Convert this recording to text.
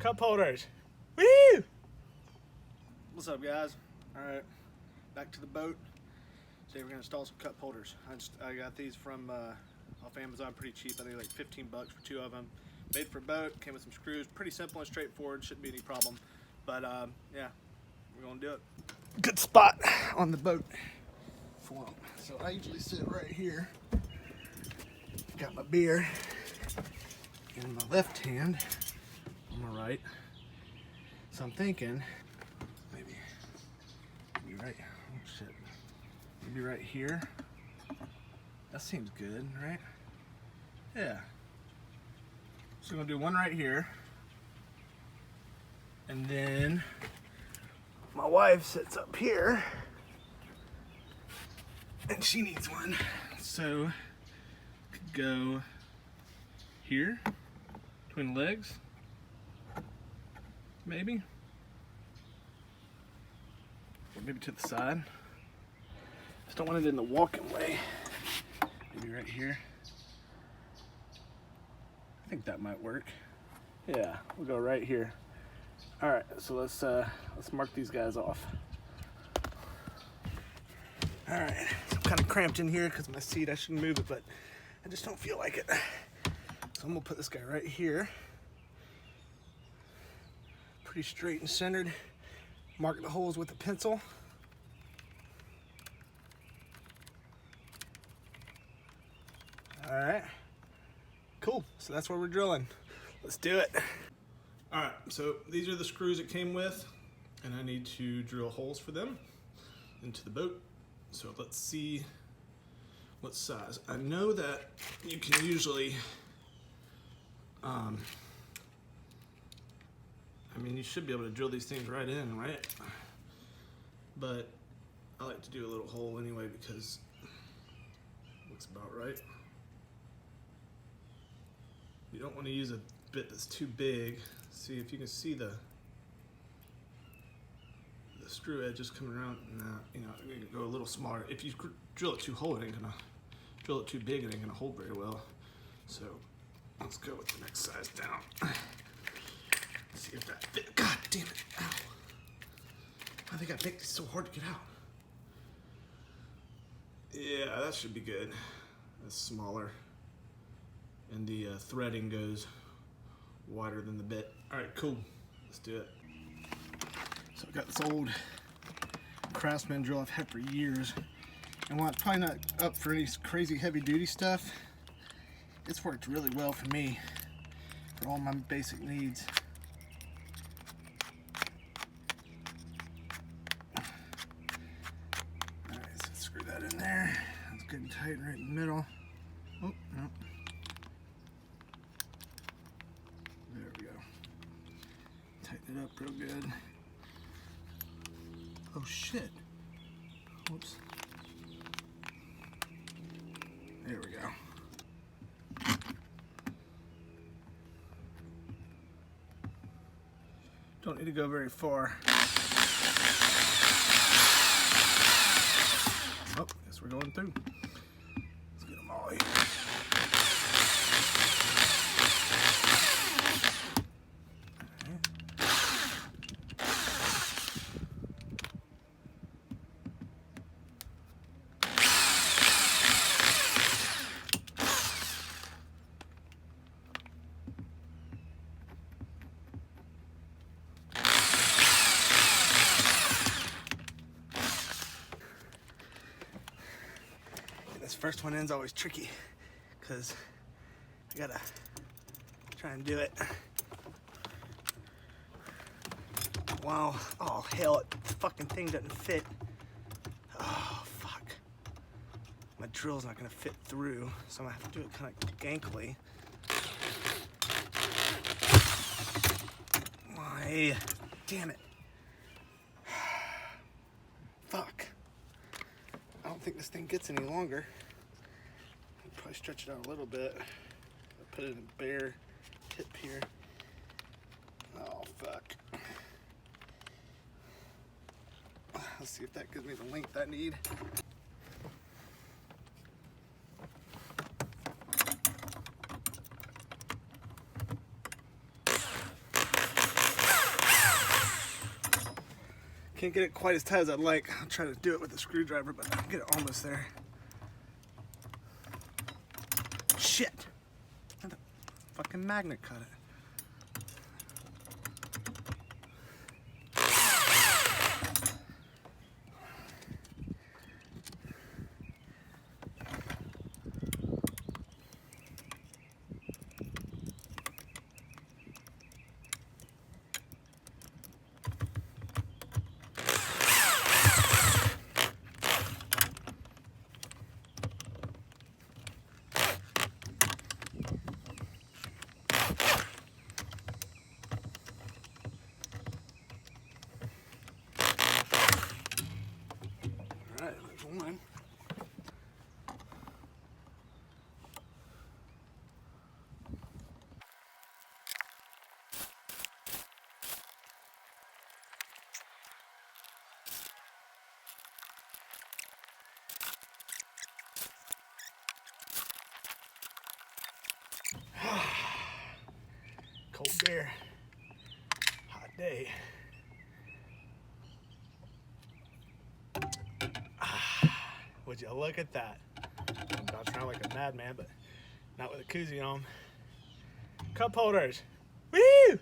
Cup holders. Woo! What's up, guys? All right, back to the boat. Today we're gonna install some cup holders. I got these from off Amazon, pretty cheap. I think like 15 bucks for 2 of them. Made for a boat, came with some screws. Pretty simple and straightforward, shouldn't be any problem. But yeah, we're gonna do it. Good spot on the boat for them. So I usually sit right here. Got my beer in my left hand, on my right. So I'm thinking maybe right. Oh shit. Maybe right here. That seems good, right? Yeah. So we're gonna do one right here. And then my wife sits up here and she needs one. So could go here between the legs. Maybe. Or maybe to the side. Just don't want it in the walking way. Maybe right here. I think that might work. Yeah, we'll go right here. All right, so let's mark these guys off. All right, so I'm kind of cramped in here because my seat, I shouldn't move it, but I just don't feel like it. So I'm gonna put this guy right here. Pretty straight and centered. Mark the holes with a pencil. All right, cool. So that's where we're drilling. Let's do it. All right, so these are the screws it came with, and I need to drill holes for them into the boat. So let's see what size. I know that you can usually, I mean, you should be able to drill these things right in, right? But I like to do a little hole anyway because it looks about right. You don't want to use a bit that's too big. See if you can see the screw edges coming around. Nah, you know, you can go a little smaller. If you drill it too whole, it ain't gonna. Drill it too big, it ain't gonna hold very well. So let's go with the next size down. See if that fit. God damn it! Ow! Why they gotta make this so hard to get out? Yeah, that should be good. That's smaller. And the threading goes wider than the bit. All right, cool. Let's do it. So I've got this old Craftsman drill I've had for years. And while it's probably not up for any crazy heavy duty stuff, it's worked really well for me for all my basic needs. All right, so screw that in there. That's good and tight right in the middle. Oh, no. There we go. Tighten it up real good. Oh shit. Whoops. There we go. Don't need to go very far. Oh, guess we're going through. Let's get them all here. This first one in's always tricky because I gotta try and do it. Wow, oh hell, the fucking thing doesn't fit. Oh fuck. My drill's not gonna fit through, so I'm gonna have to do it kind of gankily. Why? Damn it. Fuck. I don't think this thing gets any longer. I'll probably stretch it out a little bit. I'll put it in a bare tip here. Oh, fuck. Let's see if that gives me the length I need. Can't get it quite as tight as I'd like. I'll try to do it with a screwdriver, but I can get it almost there. Shit! The fucking magnet cut it. Alright, there's one. Cold beer. Hot day. Would you look at that? I'm about to run like a madman, but not with a koozie on. Cup holders. Woo!